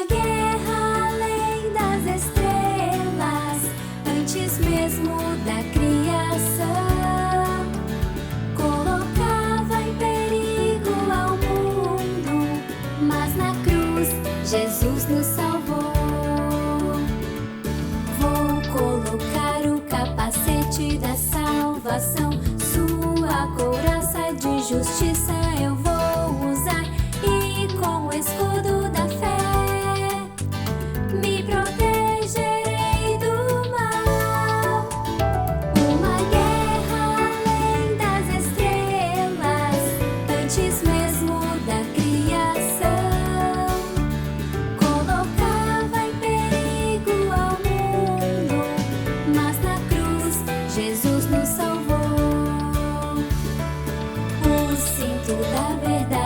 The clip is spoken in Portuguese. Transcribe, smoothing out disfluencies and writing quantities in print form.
guerra além das estrelas, antes mesmo da criação, colocava em perigo ao mundo, mas na cruz Jesus nos salvou. Vou colocar o capacete da salvação, sua couraça de justiça eu vou usar, e com o escudo da fé me protegerei do mal. Uma guerra além das estrelas, antes mesmo da criação, colocava em perigo ao mundo, mas na cruz Jesus nos salvou. O cinto da verdade